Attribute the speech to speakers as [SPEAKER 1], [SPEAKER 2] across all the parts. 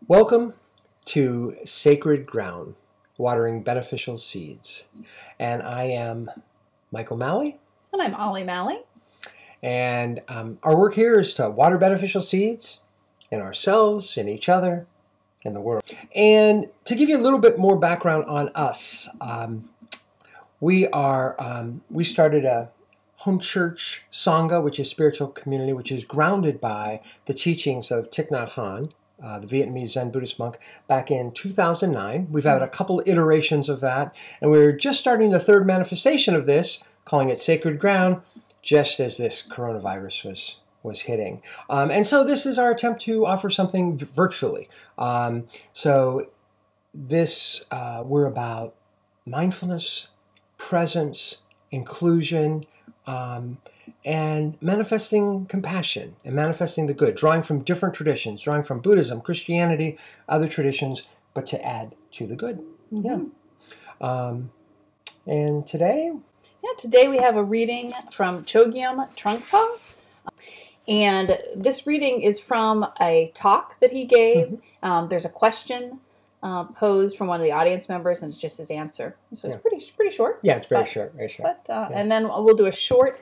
[SPEAKER 1] Welcome to Sacred Ground, Watering Beneficial Seeds. And I am Michael Malley.
[SPEAKER 2] And I'm Ollie Malley.
[SPEAKER 1] And our work here is to water beneficial seeds in ourselves, in each other, in the world. And to give you a little bit more background on us, we started a home church Sangha, which is spiritual community, which is grounded by the teachings of Thich Nhat Hanh, the Vietnamese Zen Buddhist monk, back in 2009. We've had a couple iterations of that, and we're just starting the third manifestation of this, calling it Sacred Ground, just as this coronavirus was hitting. And so this is our attempt to offer something virtually. So this, we're about mindfulness, presence, inclusion, and manifesting compassion and manifesting the good, drawing from different traditions, drawing from Buddhism, Christianity, other traditions, but to add to the good.
[SPEAKER 2] Mm-hmm.
[SPEAKER 1] Yeah. And today?
[SPEAKER 2] Yeah, today we have a reading from Chogyam Trungpa. And this reading is from a talk that he gave.
[SPEAKER 1] Mm-hmm.
[SPEAKER 2] There's a question posed from one of the audience members, and it's just his answer. So it's pretty short.
[SPEAKER 1] Yeah, it's very short.
[SPEAKER 2] And then we'll do a short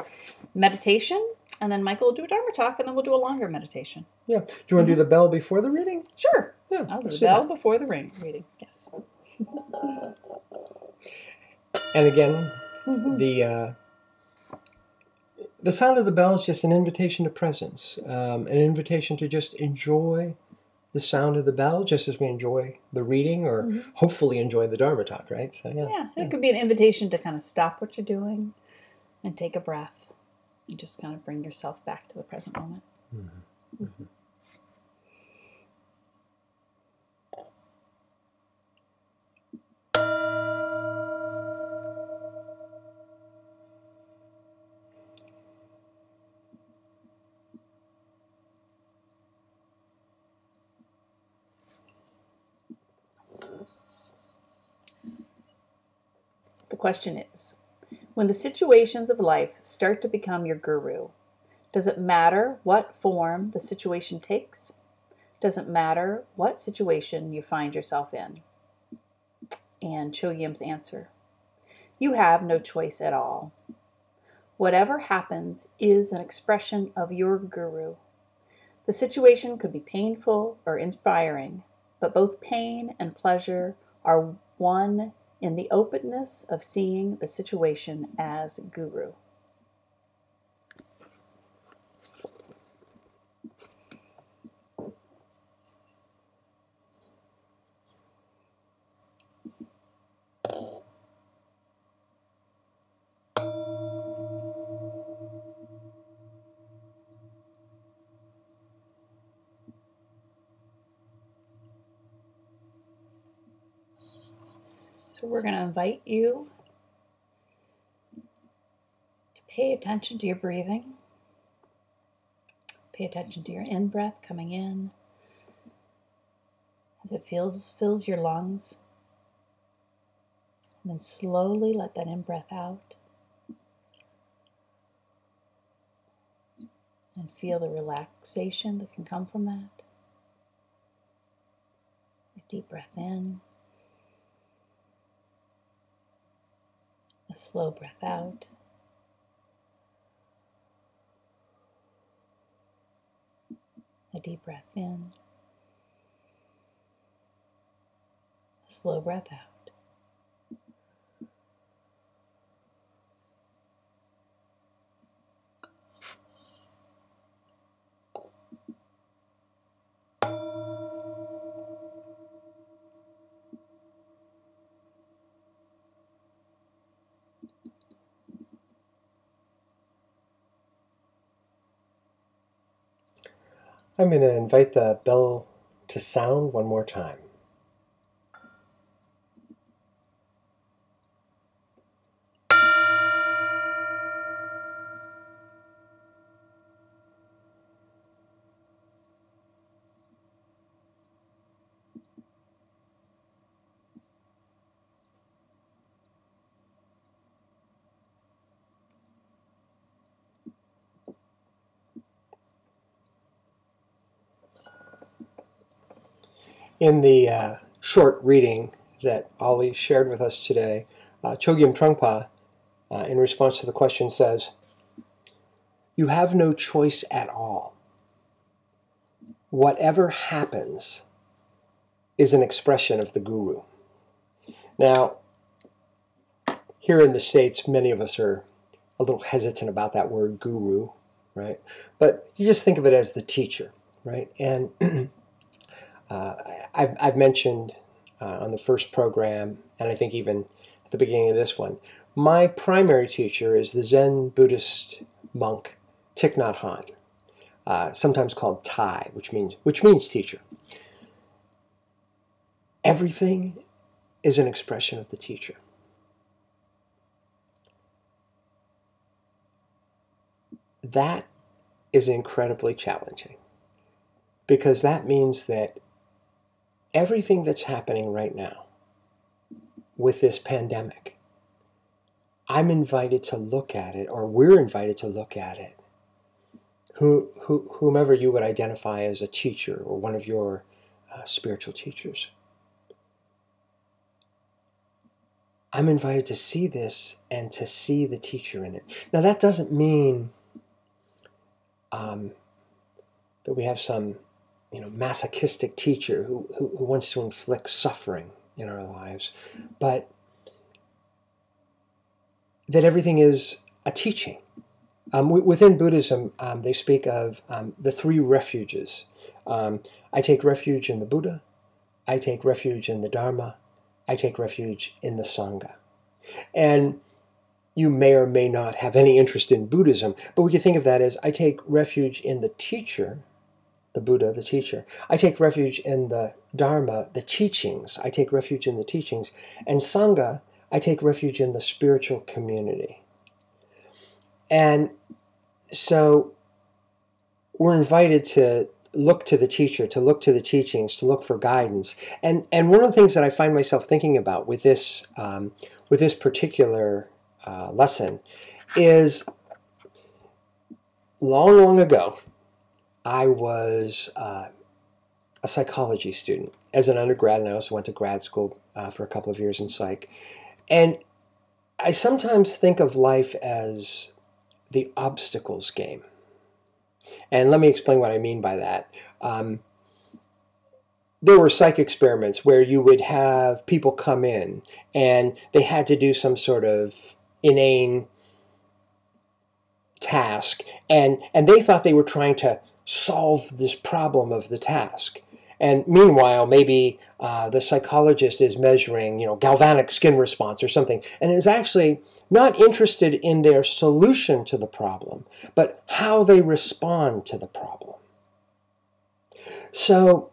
[SPEAKER 2] meditation, and then Michael will do a dharma talk, and then we'll do a longer meditation.
[SPEAKER 1] Yeah. Do you want to do the bell before the reading?
[SPEAKER 2] Sure.
[SPEAKER 1] Yeah.
[SPEAKER 2] I'll do the bell before the reading. Yes.
[SPEAKER 1] And again, the sound of the bell is just an invitation to presence, an invitation to just enjoy the sound of the bell, just as we enjoy the reading, or hopefully enjoy the dharma talk, right? So
[SPEAKER 2] yeah, it could be an invitation to kind of stop what you're doing and take a breath and just kind of bring yourself back to the present moment.
[SPEAKER 1] Mm-hmm. Mm-hmm.
[SPEAKER 2] The question is, when the situations of life start to become your guru, does it matter what form the situation takes? Does it matter what situation you find yourself in? And Chogyam's answer, you have no choice at all. Whatever happens is an expression of your guru. The situation could be painful or inspiring, but both pain and pleasure are one in the openness of seeing the situation as guru. So we're going to invite you to pay attention to your breathing. Pay attention to your in-breath coming in as it fills your lungs. And then slowly let that in-breath out. And feel the relaxation that can come from that. A deep breath in. A slow breath out. A deep breath in. A slow breath out.
[SPEAKER 1] I'm going to invite the bell to sound one more time. In the short reading that Ali shared with us today, Chogyam Trungpa, in response to the question, says, "You have no choice at all. Whatever happens is an expression of the Guru." Now, here in the States, many of us are a little hesitant about that word guru, right? But you just think of it as the teacher, right? And I've mentioned on the first program, and I think even at the beginning of this one, my primary teacher is the Zen Buddhist monk Thich Nhat Hanh, sometimes called Thai, which means teacher. Everything is an expression of the teacher. That is incredibly challenging, because that means that everything that's happening right now with this pandemic, I'm invited to look at it, or we're invited to look at it, whomever you would identify as a teacher or one of your spiritual teachers. I'm invited to see this and to see the teacher in it. Now, that doesn't mean that we have some, masochistic teacher who wants to inflict suffering in our lives, but that everything is a teaching. Within Buddhism, they speak of the three refuges. I take refuge in the Buddha, I take refuge in the Dharma, I take refuge in the Sangha. And you may or may not have any interest in Buddhism, but we can think of that as I take refuge in the teacher, the Buddha, the teacher. I take refuge in the Dharma, the teachings. I take refuge in the teachings. And Sangha, I take refuge in the spiritual community. And so we're invited to look to the teacher, to look to the teachings, to look for guidance. And one of the things that I find myself thinking about with this particular lesson is, long ago, I was a psychology student as an undergrad, and I also went to grad school for a couple of years in psych. And I sometimes think of life as the obstacles game. And let me explain what I mean by that. There were psych experiments where you would have people come in and they had to do some sort of inane task, and they thought they were trying to solve this problem of the task. And meanwhile, maybe the psychologist is measuring, galvanic skin response or something, and is actually not interested in their solution to the problem, but how they respond to the problem. So,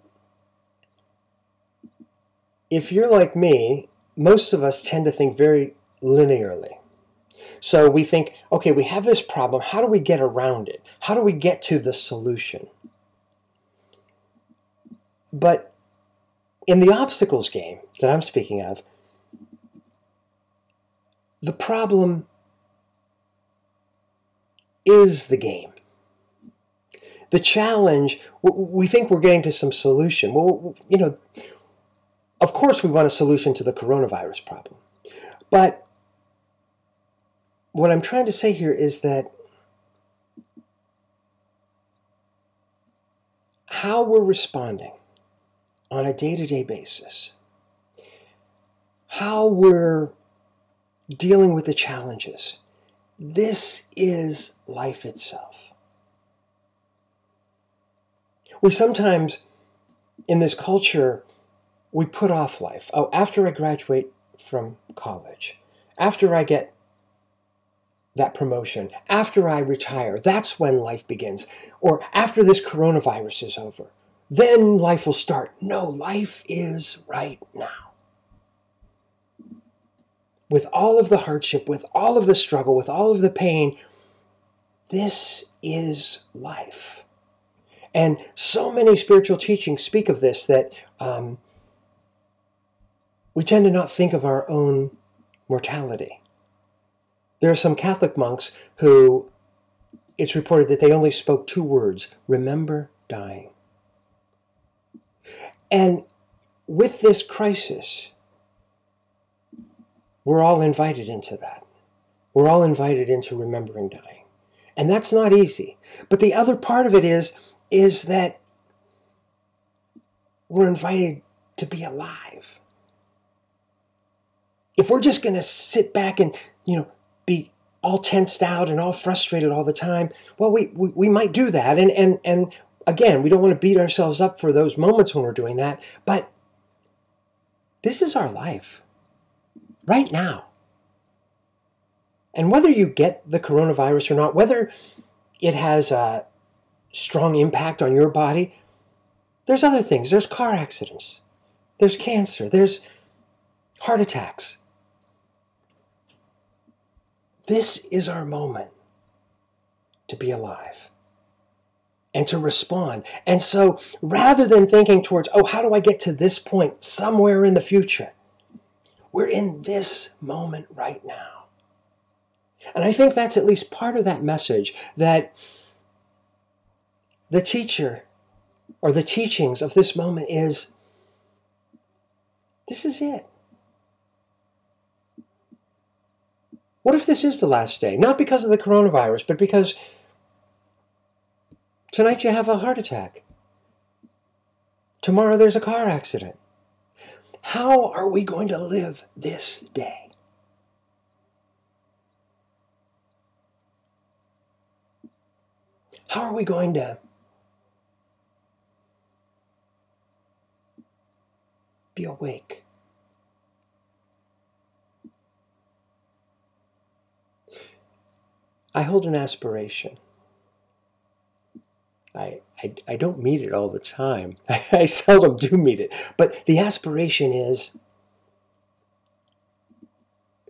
[SPEAKER 1] if you're like me, most of us tend to think very linearly. So we think, okay, we have this problem. How do we get around it? How do we get to the solution? But in the obstacles game that I'm speaking of, the problem is the game. The challenge, we think we're getting to some solution. Well, of course we want a solution to the coronavirus problem. But what I'm trying to say here is that how we're responding on a day-to-day basis, how we're dealing with the challenges, this is life itself. We sometimes, in this culture, we put off life. Oh, after I graduate from college, after I get that promotion, after I retire, that's when life begins. Or after this coronavirus is over, then life will start. No, life is right now. With all of the hardship, with all of the struggle, with all of the pain, this is life. And so many spiritual teachings speak of this that we tend to not think of our own mortality. There are some Catholic monks who, it's reported that they only spoke 2 words: remember dying. And with this crisis, we're all invited into that. We're all invited into remembering dying. And that's not easy. But the other part of it is that we're invited to be alive. If we're just going to sit back and, be all tensed out and all frustrated all the time, well, we might do that. And again, we don't want to beat ourselves up for those moments when we're doing that. But this is our life right now. And whether you get the coronavirus or not, whether it has a strong impact on your body, there's other things. There's car accidents. There's cancer. There's heart attacks. This is our moment to be alive and to respond. And so rather than thinking towards, how do I get to this point somewhere in the future? We're in this moment right now. And I think that's at least part of that message, that the teacher or the teachings of this moment is, this is it. What if this is the last day? Not because of the coronavirus, but because tonight you have a heart attack. Tomorrow there's a car accident. How are we going to live this day? How are we going to be awake? I hold an aspiration. I don't meet it all the time. I seldom do meet it. But the aspiration is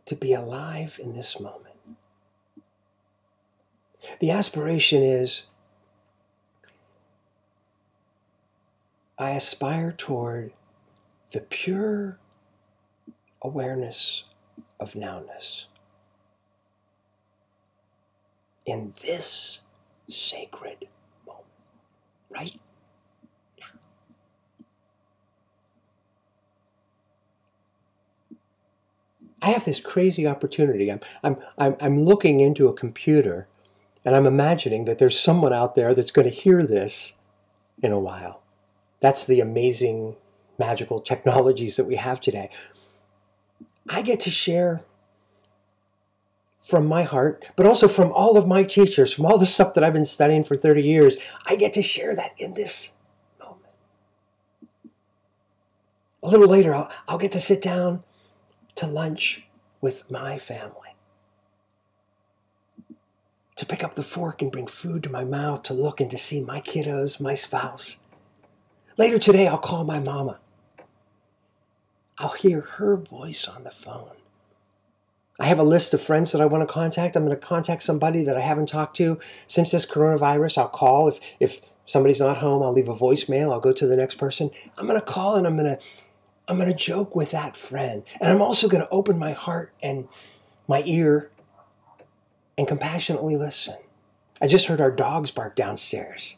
[SPEAKER 1] to be alive in this moment. The aspiration is, I aspire toward the pure awareness of nowness in this sacred moment, right now. I have this crazy opportunity. I'm looking into a computer, and I'm imagining that there's someone out there that's going to hear this in a while. That's the amazing, magical technologies that we have today. I get to share from my heart, but also from all of my teachers, from all the stuff that I've been studying for 30 years. I get to share that in this moment. A little later, I'll get to sit down to lunch with my family, to pick up the fork and bring food to my mouth, to look and to see my kiddos, my spouse. Later today, I'll call my mama. I'll hear her voice on the phone. I have a list of friends that I want to contact. I'm going to contact somebody that I haven't talked to since this coronavirus. I'll call. If somebody's not home, I'll leave a voicemail. I'll go to the next person. I'm going to call, and I'm going to joke with that friend. And I'm also going to open my heart and my ear and compassionately listen. I just heard our dogs bark downstairs.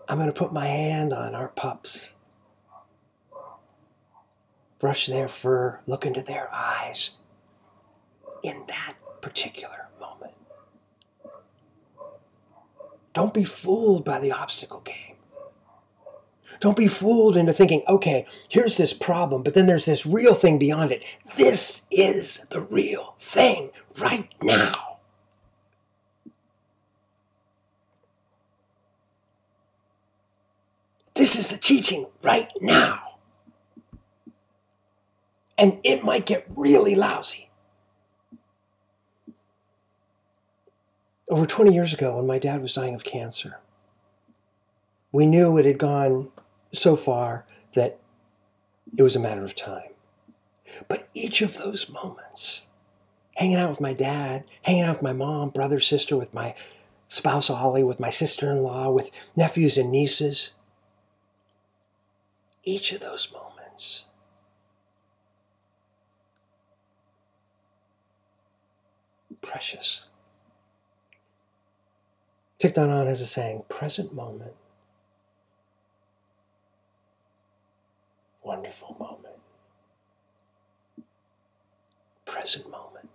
[SPEAKER 1] I'm going to put my hand on our pups, brush their fur, look into their eyes in that particular moment. Don't be fooled by the obstacle game. Don't be fooled into thinking, okay, here's this problem, but then there's this real thing beyond it. This is the real thing right now. This is the teaching right now. And it might get really lousy. Over 20 years ago, when my dad was dying of cancer, we knew it had gone so far that it was a matter of time. But each of those moments, hanging out with my dad, hanging out with my mom, brother, sister, with my spouse Ollie, with my sister-in-law, with nephews and nieces, each of those moments precious. Thich Nhat Hanh has a saying, present moment wonderful moment. Present moment.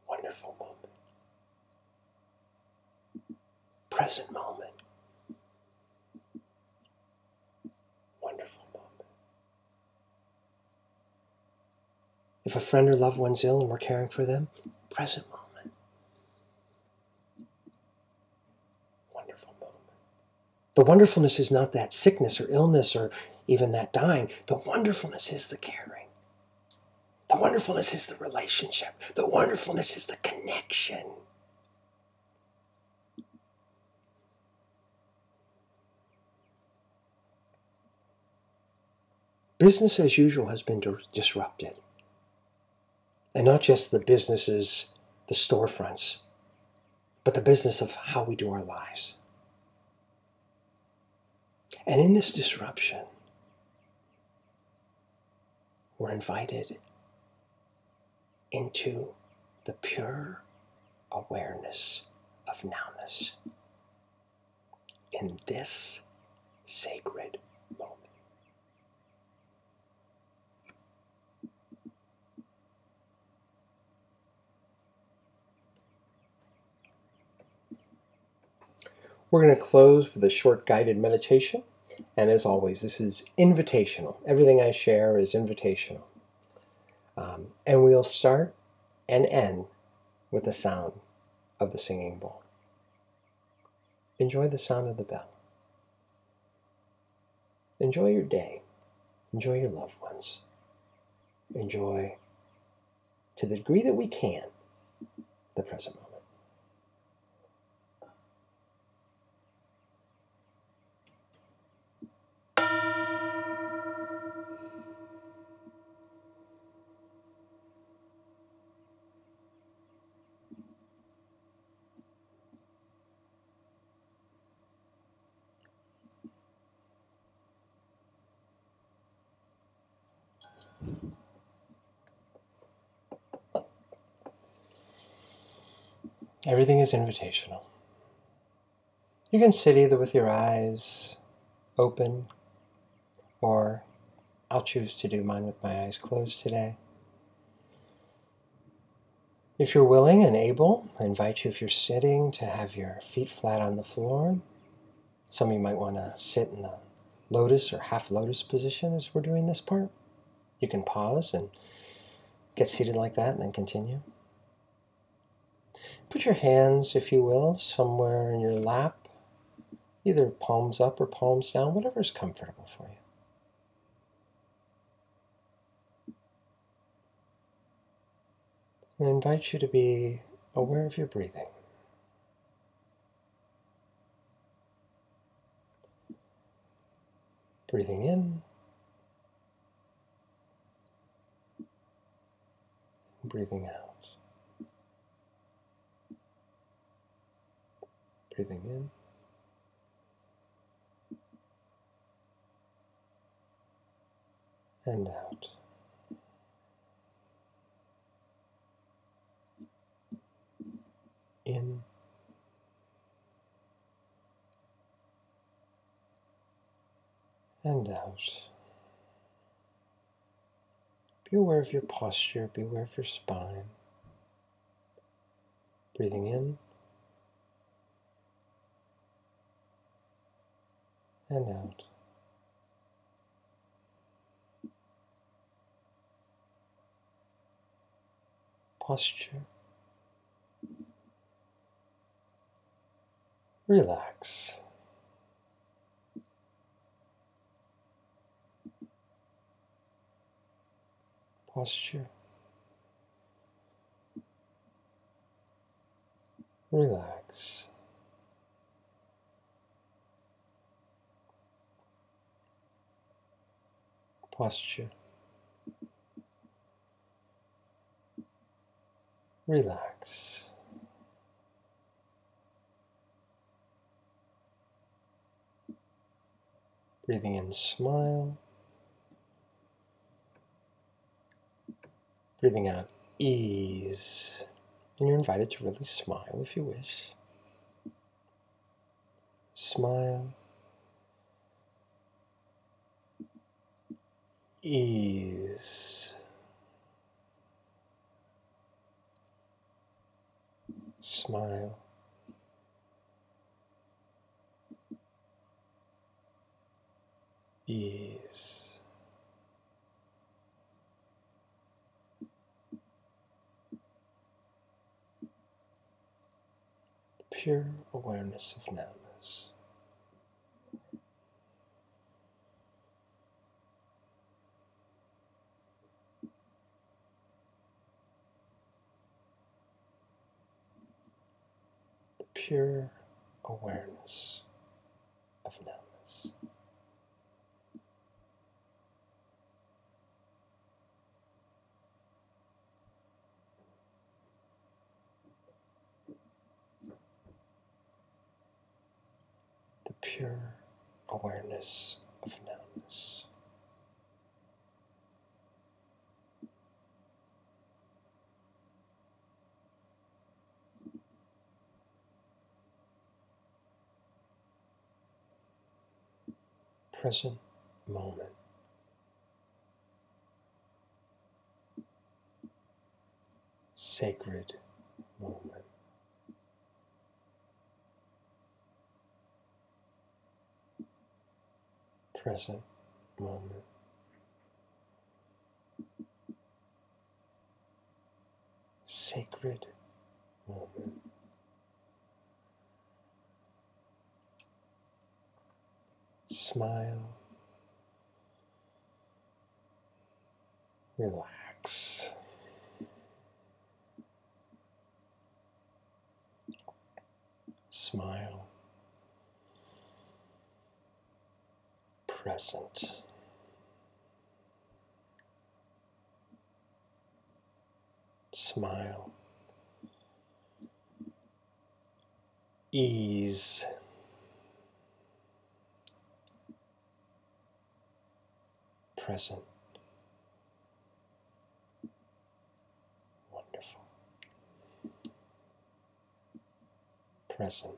[SPEAKER 1] Wonderful moment. Present moment. Wonderful moment. If a friend or loved one's ill and we're caring for them, present moment. Wonderful moment. The wonderfulness is not that sickness or illness or even that dying. The wonderfulness is the caring. The wonderfulness is the relationship. The wonderfulness is the connection. Business as usual has been disrupted. And not just the businesses, the storefronts, but the business of how we do our lives. And in this disruption, we're invited into the pure awareness of nowness in this sacred moment. We're going to close with a short guided meditation. And as always, this is invitational. Everything I share is invitational. And we'll start and end with the sound of the singing bowl. Enjoy the sound of the bell. Enjoy your day. Enjoy your loved ones. Enjoy, to the degree that we can, the present moment. Everything is invitational. You can sit either with your eyes open, or I'll choose to do mine with my eyes closed today. If you're willing and able, I invite you, if you're sitting, to have your feet flat on the floor. Some of you might want to sit in the lotus or half lotus position as we're doing this part. You can pause and get seated like that and then continue. Put your hands, if you will, somewhere in your lap, either palms up or palms down, whatever is comfortable for you. And I invite you to be aware of your breathing. Breathing in, breathing out. Breathing in, and out. In, and out. Be aware of your posture, be aware of your spine. Breathing in, and out. Posture. Relax. Posture. Relax. Posture. Relax. Breathing in, smile. Breathing out, ease. And you're invited to really smile if you wish. Smile. ease, smile, ease, pure awareness of nowness. Pure awareness of nowness. The pure awareness of nowness. Present moment. Sacred moment. Present moment. Sacred moment. Smile. Relax. Smile. Present. Smile. Ease. Present. Wonderful. Present.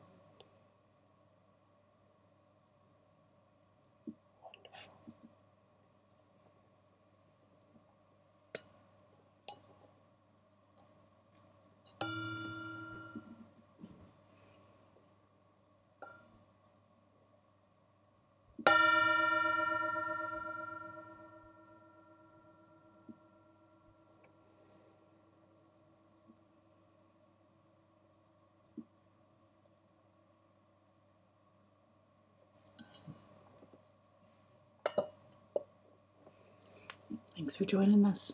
[SPEAKER 1] Wonderful.
[SPEAKER 2] Thanks for joining us.